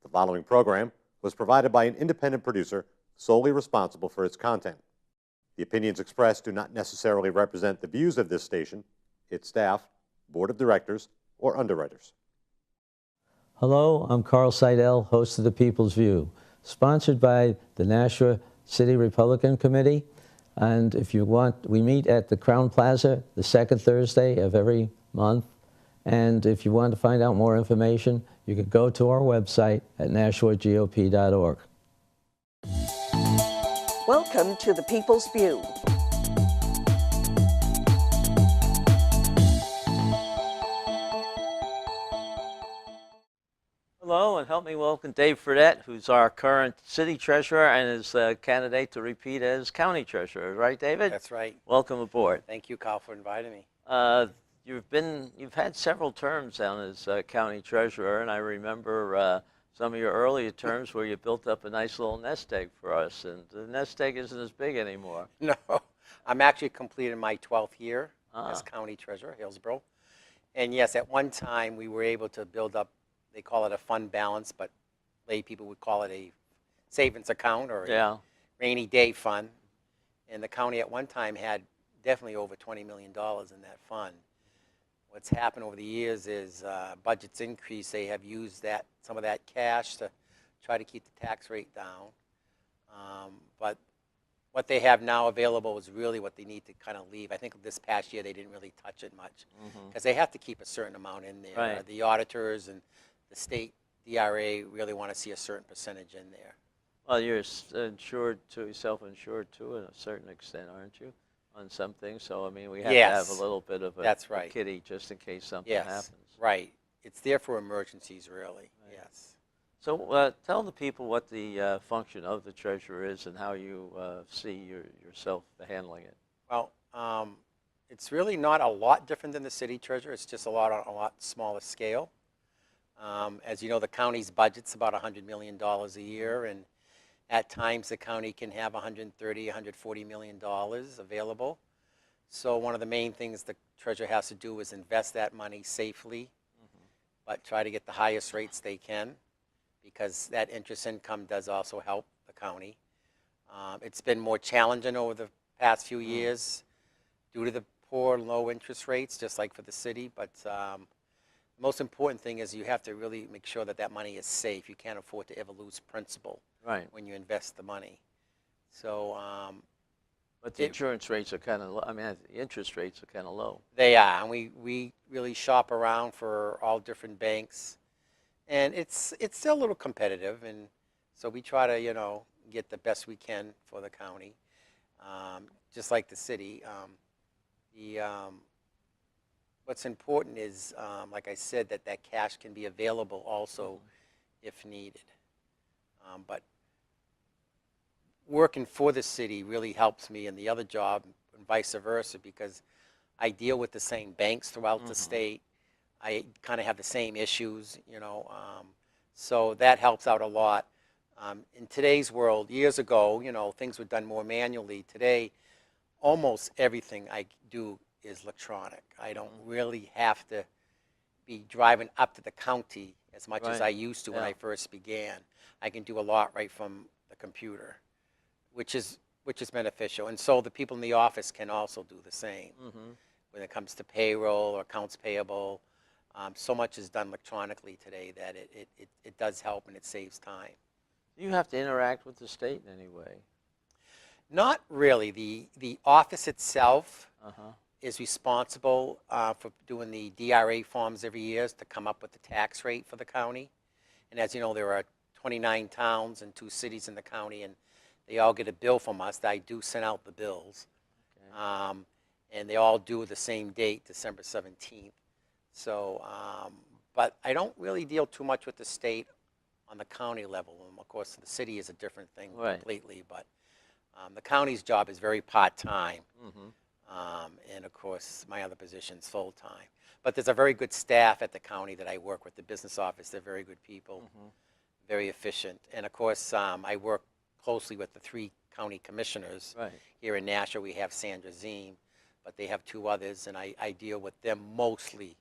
The following program was provided by an independent producer solely responsible for its content. The opinions expressed do not necessarily represent the views of this station, its staff, board of directors, or underwriters. Hello, I'm Carl Seidel, host of The People's View, sponsored by the Nashua City Republican Committee. And if you want, we meet at the Crown Plaza the second Thursday of every month. And if you want to find out more information, you can go to our website at nashuagop.org. Welcome to The People's View. Hello, and help me welcome Dave Fredette, who's our current city treasurer and is a candidate to repeat as county treasurer. Right, David? That's right. Welcome aboard. Thank you, Carl, for inviting me. You've had several terms down as county treasurer, and I remember some of your earlier terms where you built up a nice little nest egg for us, and the nest egg isn't as big anymore. No, I'm actually completing my 12th year as county treasurer, Hillsborough. And yes, at one time we were able to build up, they call it a fund balance, but lay people would call it a savings account or a rainy day fund. And the county at one time had definitely over $20 million in that fund. What's happened over the years is budgets increase. They have used some of that cash to try to keep the tax rate down. But what they have now available is really what they need to kind of leave. I think this past year they didn't really touch it much because they have to keep a certain amount in there. Right. The auditors and the state DRA really want to see a certain percentage in there. Well, you're insured to, self-insured to a certain extent, aren't you, on some things? So, I mean, we have to have a little bit of a kitty just in case something happens. Right. It's there for emergencies, really. Right. Yes. So tell the people what the function of the treasurer is and how you see yourself handling it. Well, it's really not a lot different than the city treasurer. It's just on a lot smaller scale. As you know, the county's budget's about $100 million a year, and at times the county can have $130, $140 million available. So one of the main things the treasurer has to do is invest that money safely, but try to get the highest rates they can, because that interest income does also help the county. It's been more challenging over the past few years due to the poor low interest rates, just like for the city, but the most important thing is you have to really make sure that that money is safe. You can't afford to ever lose principal when you invest the money. So, but the insurance rates are kind of low. I mean, the interest rates are kind of low. They are, and we really shop around for all different banks, and it's still a little competitive, and so we try to get the best we can for the county, just like the city. What's important is, like I said, that cash can be available also if needed. But working for the city really helps me in the other job and vice versa, because I deal with the same banks throughout the state. I kind of have the same issues, so that helps out a lot. In today's world, years ago, things were done more manually. Today, almost everything I do is electronic. I don't really have to be driving up to the county as much as I used to when I first began. I can do a lot right from the computer, which is beneficial. And so the people in the office can also do the same. When it comes to payroll or accounts payable, so much is done electronically today that it does help and it saves time. Do you have to interact with the state in any way? Not really. The office itself is responsible for doing the DRA forms every year to come up with the tax rate for the county. And as you know, there are 29 towns and 2 cities in the county, and they all get a bill from us. I do send out the bills. And they all due the same date, December 17th. So, but I don't really deal too much with the state on the county level. And of course, the city is a different thing completely, but the county's job is very part-time. And of course, my other position's full-time. But there's a very good staff at the county that I work with, the business office. They're very good people, very efficient. And of course, I work closely with the 3 county commissioners. Here in Nashua, we have Sandra Ziem, but they have 2 others, and I deal with them mostly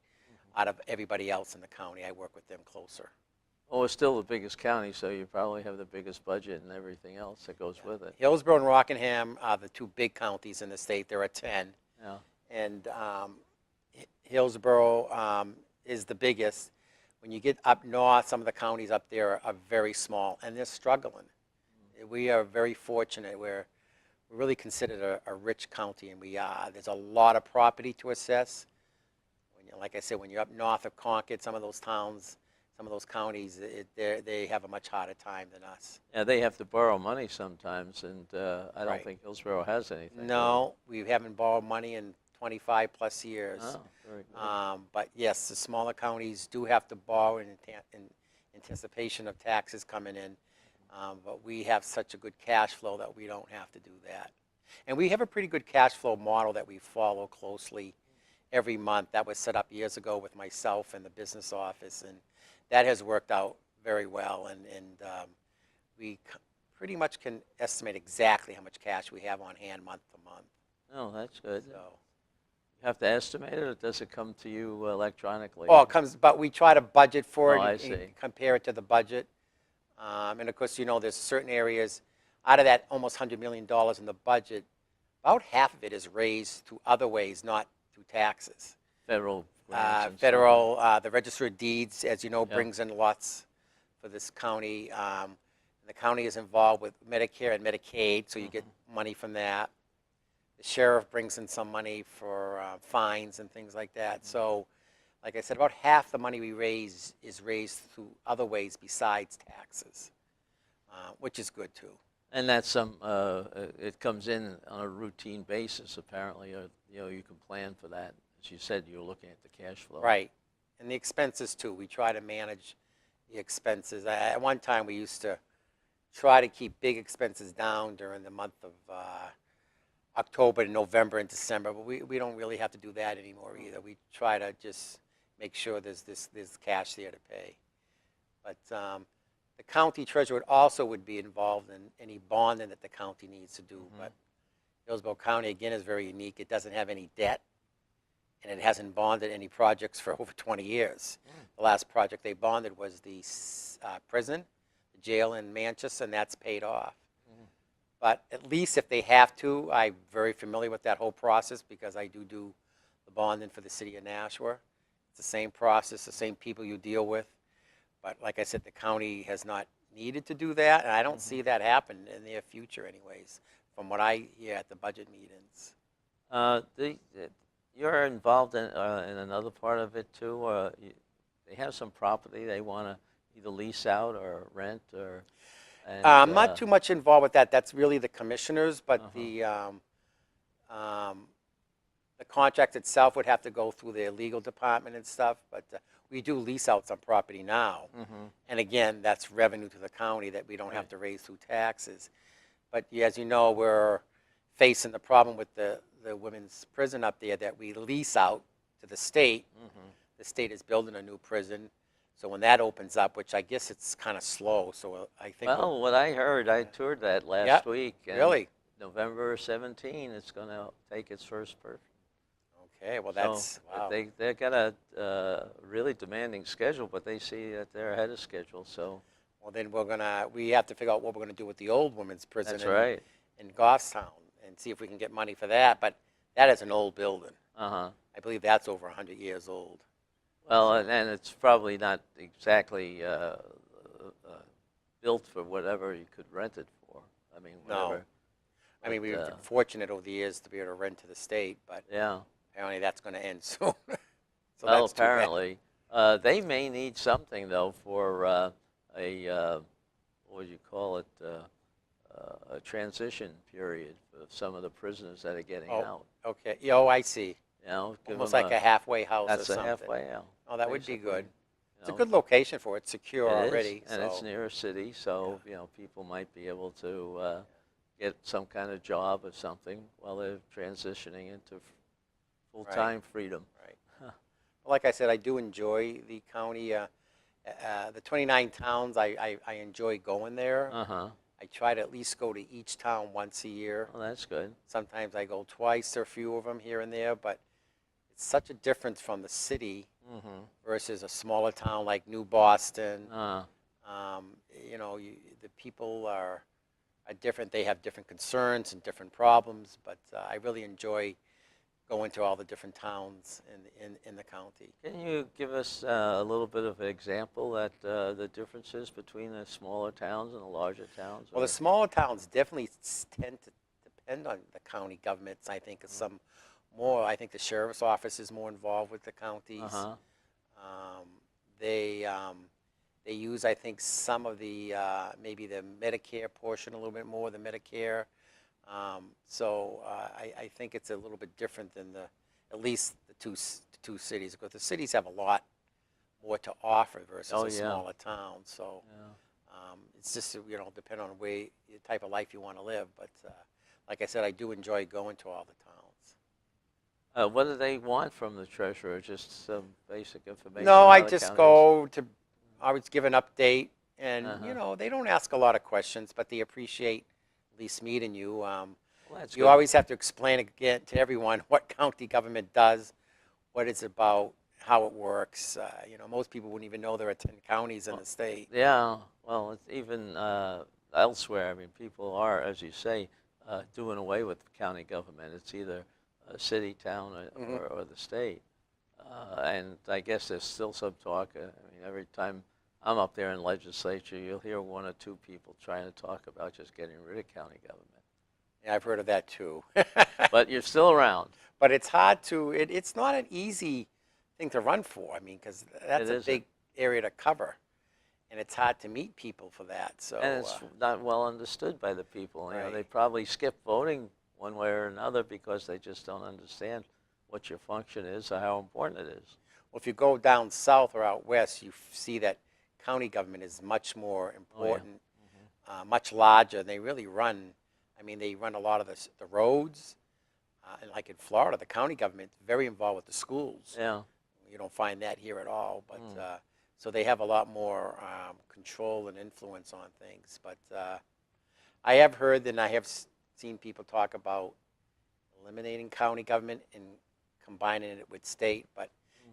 out of everybody else in the county. I work with them closer. Oh, it's still the biggest county, so you probably have the biggest budget and everything else that goes with it. Hillsborough and Rockingham are the two big counties in the state. There are 10. Yeah. And Hillsborough is the biggest. When you get up north, some of the counties up there are very small, and they're struggling. We are very fortunate. We're really considered a rich county, and we are. There's a lot of property to assess. Like I said, when you're up north of Concord, some of those towns, some of those counties, they have a much harder time than us. Yeah, they have to borrow money sometimes, and I don't Right. think Hillsborough has anything. No, we haven't borrowed money in 25 plus years. Oh, very good. But yes, the smaller counties do have to borrow in anticipation of taxes coming in. But we have such a good cash flow that we don't have to do that. And we have a pretty good cash flow model that we follow closely every month. That was set up years ago with myself and the business office, and that has worked out very well. And we pretty much can estimate exactly how much cash we have on hand month to month. Oh, that's good. So. You have to estimate it, or does it come to you electronically? Oh, it comes, but we try to budget for it Oh, I and see. compare it to the budget. And of course, there's certain areas, out of that almost $100 million in the budget, about half of it is raised through other ways, not through taxes. Federal grants and Federal, the Register of Deeds, as you know, Yeah. brings in lots for this county. The county is involved with Medicare and Medicaid, so you get money from that. The sheriff brings in some money for fines and things like that. So, like I said, about half the money we raise is raised through other ways besides taxes, which is good too. And that's it comes in on a routine basis, apparently. You can plan for that. As you said, you're looking at the cash flow. Right. And the expenses too. We try to manage the expenses. At one time, we used to try to keep big expenses down during the month of October, November, and December, but we don't really have to do that anymore either. We try to just make sure there's cash there to pay. But the county treasurer also would be involved in any bonding that the county needs to do. But Hillsborough County, again, is very unique. It doesn't have any debt, and it hasn't bonded any projects for over 20 years. The last project they bonded was the prison, the jail in Manchester, and that's paid off. But at least if they have to, I'm very familiar with that whole process because I do the bonding for the city of Nashua. It's the same process, the same people you deal with. But like I said, the county has not needed to do that, and I don't see that happen in the near future anyways, from what I hear at the budget meetings. You're involved in another part of it too. They have some property they want to either lease out or rent, or. And, I'm not too much involved with that. That's really the commissioners, but the contract itself would have to go through their legal department and stuff. But we do lease out some property now, and again, that's revenue to the county that we don't have to raise through taxes. But as you know, we're facing the problem with the women's prison up there that we lease out to the state. The state is building a new prison. So when that opens up, which I guess it's kind of slow, so I think. Well, what I heard, I toured that last week. And really? November 17, it's going to take its first person. Okay, well that's, wow. They've got a really demanding schedule, but they see that they're ahead of schedule. So. Well, then we have to figure out what we're going to do with the old women's prison in Goffstown and see if we can get money for that. But that is an old building. I believe that's over 100 years old. Well, and it's probably not exactly built for whatever you could rent it for. I mean, whatever. No. I mean, we've been fortunate over the years to be able to rent to the state, but apparently that's going to end soon. So well, that's too bad. apparently. They may need something, though, for what would you call it, a transition period for some of the prisoners that are getting out. Okay. Oh, I see. You know, give Almost them like a halfway house or That's something. a halfway out. Oh, that would be basically. good. It's a You know, good location for it. It's secure It is, already. and it's near a city, so people might be able to get some kind of job or something while they're transitioning into full-time freedom. Right. Well, like I said, I do enjoy the county. The 29 towns, I enjoy going there. I try to at least go to each town once a year. Well, that's good. Sometimes I go twice or a few of them here and there, but it's such a difference from the city versus a smaller town like New Boston people are different. They have different concerns and different problems, but I really enjoy going to all the different towns in the county. Can you give us a little bit of an example that the differences between the smaller towns and the larger towns? Well, the smaller towns definitely tend to depend on the county governments. I think some more. I think the sheriff's office is more involved with the counties. They use, I think, some of the maybe the Medicare portion a little bit more, the Medicare. So I think it's a little bit different than at least the two cities, because the cities have a lot more to offer versus a smaller town. So it's just, depending on the type of life you want to live. But like I said, I do enjoy going to all the towns. What do they want from the treasurer? Just some basic information? No, I how the just county go to always give an update, and Uh-huh. they don't ask a lot of questions, but they appreciate at least meeting you. Well, that's You good. always have to explain again to everyone what county government does, what it's about, how it works. Most people wouldn't even know there are 10 counties in the state. Yeah, well, it's even elsewhere, I mean, people are, as you say, doing away with county government. It's either a city, town, or the state. And I guess there's still some talk. I mean, every time I'm up there in legislature, you'll hear one or two people trying to talk about just getting rid of county government. Yeah, I've heard of that too. But you're still around. But it's hard it's not an easy thing to run for. I mean, because that's It a isn't. big area to cover, and it's hard to meet people for that. So And it's not well understood by the people. You know, Right. they probably skip voting one way or another because they just don't understand what your function is or how important it is. well, if you go down south or out west, you see that county government is much more important, much larger. They really run. I mean, they run a lot of the roads, and like in Florida, the county government is very involved with the schools. Yeah. You don't find that here at all, but so they have a lot more control and influence on things. But I have heard and I have seen people talk about eliminating county government and combining it with state, but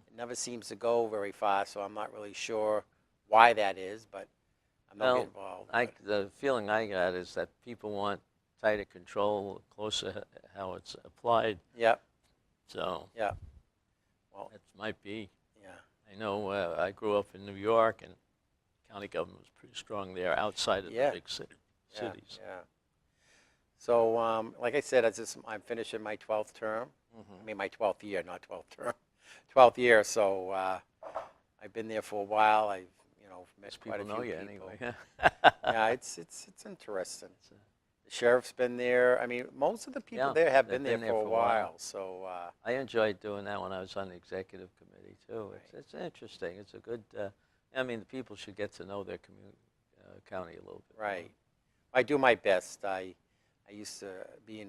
it never seems to go very far, so I'm not really sure why that is, but I'm not getting involved. The feeling I got is that people want tighter control, closer how it's applied. Yep, So yep. Well, that might be. yeah. I know I grew up in New York, and county government was pretty strong there outside of Yeah. the big cities. Yeah. So, like I said, I'm finishing my 12th term. I mean, my 12th year, not 12th term. 12th year. So I've been there for a while. I've met Most quite a people few know you people. anyway. Yeah, it's interesting. The sheriff's been there. I mean, most of the people Yeah, there have they've been there for a while. So I enjoyed doing that when I was on the executive committee too. It's interesting. It's a good. I mean, the people should get to know their county a little bit. right. I do my best. I used to be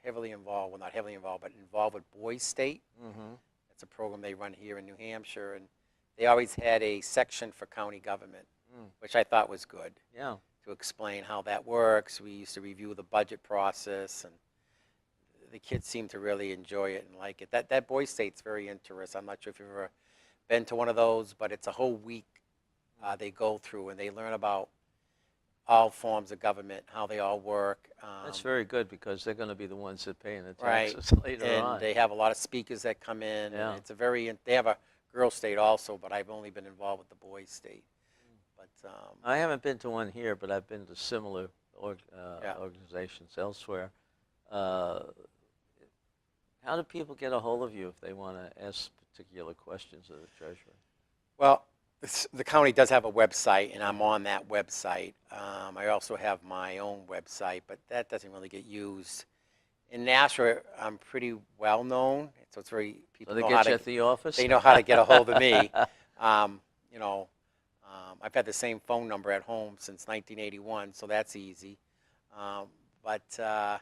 heavily involved. Well, not heavily involved, but involved with Boys State. Mm-hmm. It's a program they run here in New Hampshire, and they always had a section for county government, which I thought was good. Yeah. To explain how that works. We used to review the budget process, and the kids seem to really enjoy it and like it. That Boys State's very interesting. I'm not sure if you've ever been to one of those, but it's a whole week they go through, and they learn about all forms of government, how they all work. That's very good because they're going to be the ones that paying the Right. taxes later And on. they have a lot of speakers that come in. Yeah. And they have a girls' state also, but I've only been involved with the Boys' State. But I haven't been to one here, but I've been to similar Yeah. organizations elsewhere. How do people get a hold of you if they want to ask particular questions of the treasurer? well, the county does have a website, and I'm on that website. I also have my own website, but that doesn't really get used. In Nashua, I'm pretty well known, so it's very So people they know get how you to at the office? they know how to get a hold of me. I've had the same phone number at home since 1981, so that's easy. But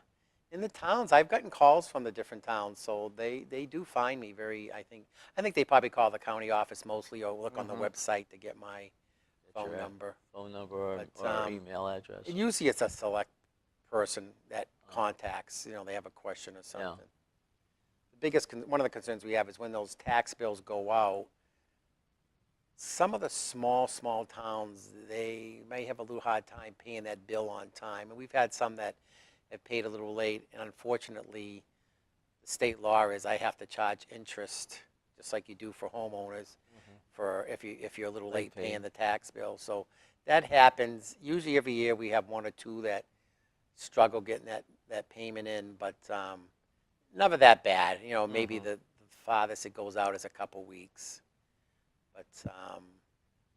in the towns, I've gotten calls from the different towns, so they do find me very. I think they probably call the county office mostly, or look on the website to get my Get phone your number. phone number or, But, or email address. Usually, it's a select person that contacts. They have a question or something. The one of the concerns we have is when those tax bills go out. some of the small towns, they may have a little hard time paying that bill on time. And we've had some that have paid a little late. And unfortunately, the state law is I have to charge interest, just like you do for homeowners, for if you're a little late paying the tax bill. So that happens. Usually every year we have one or two that struggle getting that payment in, but never that bad. You know, maybe the farthest it goes out is a couple weeks. But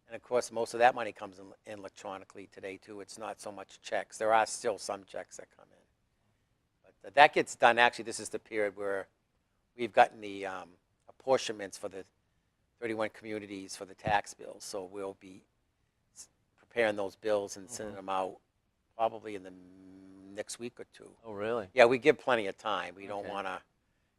and of course, most of that money comes in electronically today too. It's not so much checks. There are still some checks that come in, but that gets done. Actually, this is the period where we've gotten the apportionments for the 31 communities for the tax bills. So we'll be preparing those bills and sending them out probably in the next week or two. Oh, really? Yeah, we give plenty of time. We don't Okay. want to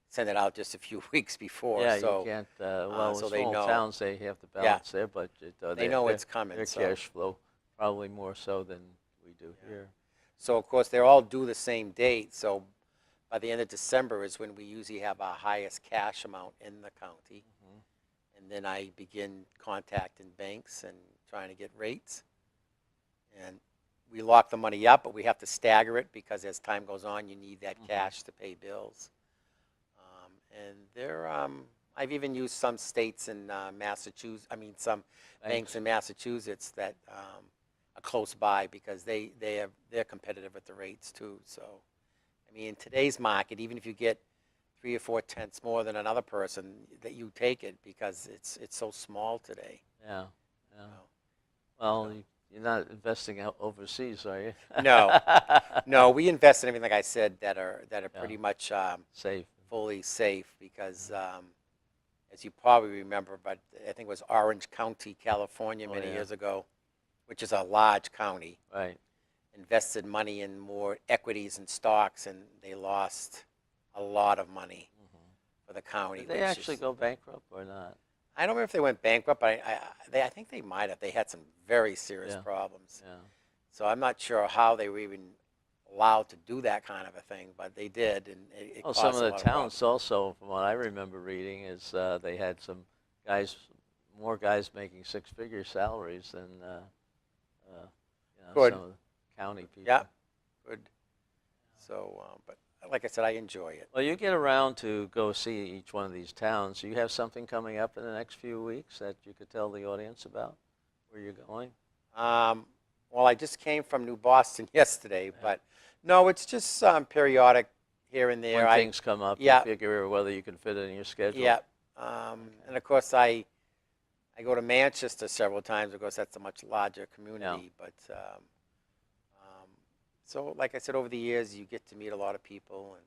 send it out just a few weeks before. Yeah, so, you can't. Well, so with they small know. towns, they have to balance their budget. They know it's coming, Their so. cash flow probably more so than we do here. So of course, they're all due the same date. So by the end of December is when we usually have our highest cash amount in the county. And then I begin contacting banks and trying to get rates. And we lock the money up, but we have to stagger it because as time goes on, you need that cash to pay bills. And there, I've even used some states in Massachusetts. I mean, some banks in Massachusetts that are close by because they're competitive at the rates too. So, I mean, in today's market, even if you get 3 or 4 tenths more than another person, that you take it because it's so small today. Yeah, yeah. So, Well, you're not investing out overseas, are you? no, we invest in everything, like I said, that are pretty much Safe. fully safe because, as you probably remember, but I think it was Orange County, California, many years ago, which is a large county, Right. invested money in more equities and stocks, and they lost a lot of money for the county. Did they which actually is- go bankrupt or not? I don't remember if they went bankrupt, but I think they might have. They had some very serious Yeah. problems. Yeah. So I'm not sure how they were even allowed to do that kind of a thing, but they did, and it Well, caused some of a the lot towns also, from what I remember reading, is they had some guys, more guys making six-figure salaries than Good. some of the county people. Yeah, good. So, but like I said, I enjoy it. Well, you get around to go see each one of these towns. Do you have something coming up in the next few weeks that you could tell the audience about where you're going? Well, I just came from New Boston yesterday, but no, it's just periodic here and there. When things come up, yeah. you figure whether you can fit it in your schedule. Yeah, and of course I go to Manchester several times because that's a much larger community. But so, like I said, over the years you get to meet a lot of people, and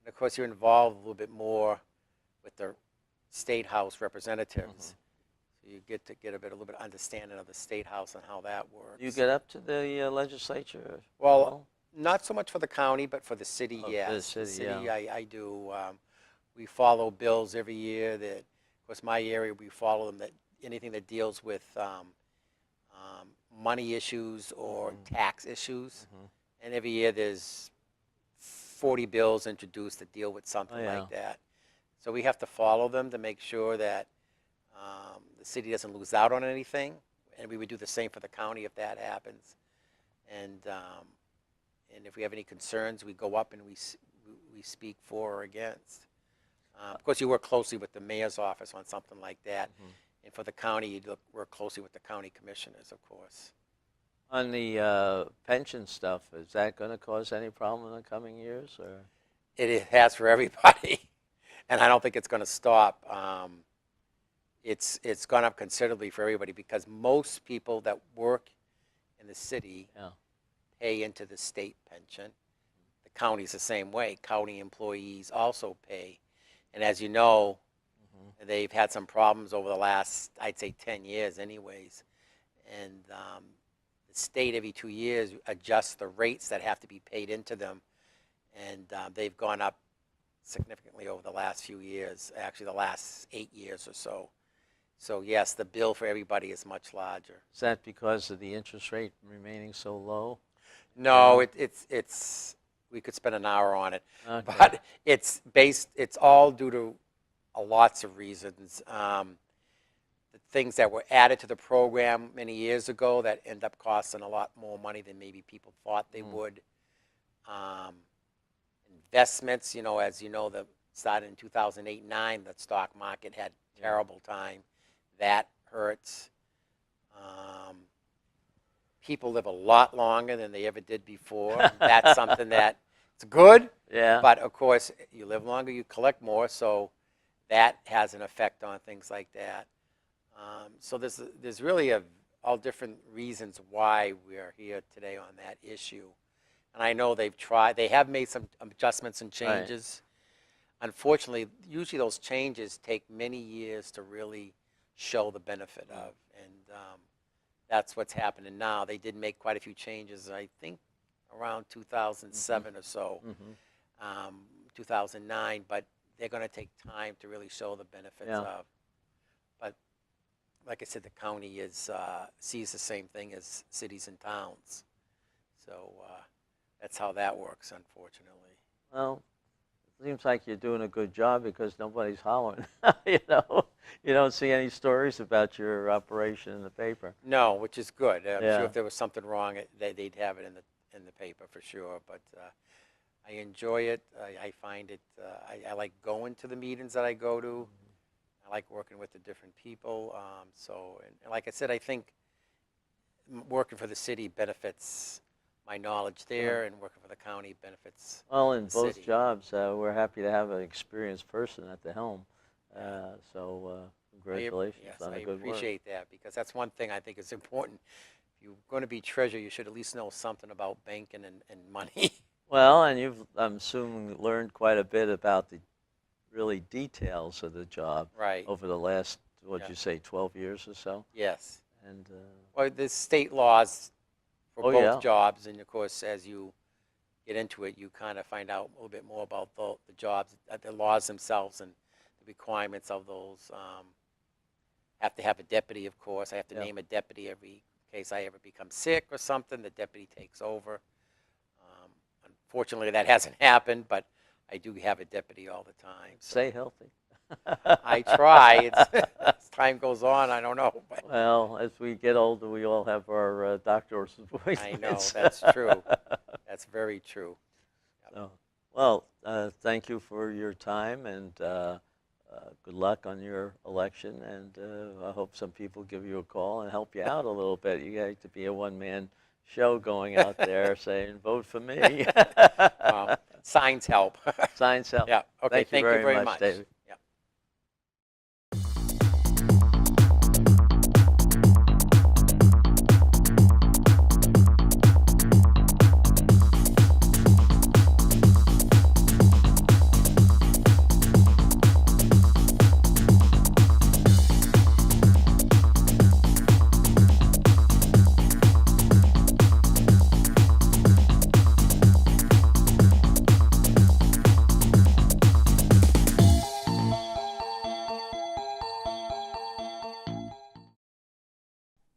of course you're involved a little bit more with the state house representatives. So you get to get a little bit of understanding of the state house and how that works. You get up to the legislature? Well, not so much for the county, but for the city, Oh, for yes. the city, I do. We follow bills every year that, of course, my area, we follow them, that anything that deals with money issues or tax issues. And every year there's 40 bills introduced that deal with something like that. So we have to follow them to make sure that the city doesn't lose out on anything. And we would do the same for the county if that happens. And if we have any concerns, we go up and we speak for or against. Of course, you work closely with the mayor's office on something like that. And for the county, you work closely with the county commissioners, of course. On the pension stuff, is that going to cause any problem in the coming years? Or? It has for everybody, and I don't think it's going to stop. It's gone up considerably for everybody because most people that work in the city pay into the state pension. The county's the same way. County employees also pay. And as you know, they've had some problems over the last, I'd say, 10 years anyways. And the state every 2 years adjusts the rates that have to be paid into them. And they've gone up significantly over the last few years, actually the last 8 years or so. So yes, the bill for everybody is much larger. Is that because of the interest rate remaining so low? No, it's we could spend an hour on it, Okay. but it's all due to lots of reasons. The things that were added to the program many years ago that end up costing a lot more money than maybe people thought they would. Investments, as you know, the started in 2008-9, the stock market had a terrible time. That hurts. People live a lot longer than they ever did before. That's something that it's good. Yeah. But of course, you live longer, you collect more, so that has an effect on things like that. So there's really all different reasons why we are here today on that issue. And I know they have made some adjustments and changes. Right. Unfortunately, usually those changes take many years to really show the benefit of. And that's what's happening now. They did make quite a few changes, I think, around 2007 or so, 2009, but they're going to take time to really show the benefits of. But like I said, the county sees the same thing as cities and towns. So that's how that works, unfortunately. Well, it seems like you're doing a good job because nobody's hollering. You don't see any stories about your operation in the paper. No, which is good. I'm sure if there was something wrong, they'd have it in the paper for sure. But I enjoy it. I find it. I like going to the meetings that I go to. I like working with the different people. And like I said, I think working for the city benefits my knowledge there, and working for the county benefits. Well, in both city. jobs, we're happy to have an experienced person at the helm. Congratulations on the good work. I appreciate that, because that's one thing I think is important. If you're going to be treasurer, you should at least know something about banking and money. Well, and you've, I'm assuming, learned quite a bit about the really details of the job over the last, what'd you say, 12 years or so? Yes. And well, there's state laws for both jobs, and of course, as you get into it, you kind of find out a little bit more about the jobs, the laws themselves, and the requirements of those. Have to have a deputy, of course. I have to name a deputy every case I ever become sick or something. The deputy takes over. Unfortunately, that hasn't happened, but I do have a deputy all the time. So. Stay healthy. I try. As time goes on, I don't know. But. Well, as we get older, we all have our doctor's appointments. I know, that's true. That's very true. Yep. So, well, thank you for your time, and good luck on your election. And I hope some people give you a call and help you out a little bit. You got to be a one-man show going out there saying, vote for me. Well, signs help. Signs help. Yeah. Okay, thank you very much. David. Yeah.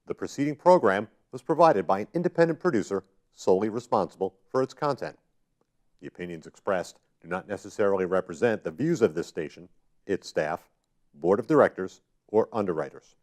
The preceding program was provided by an independent producer solely responsible for its content. The opinions expressed do not necessarily represent the views of this station, its staff, board of directors, or underwriters.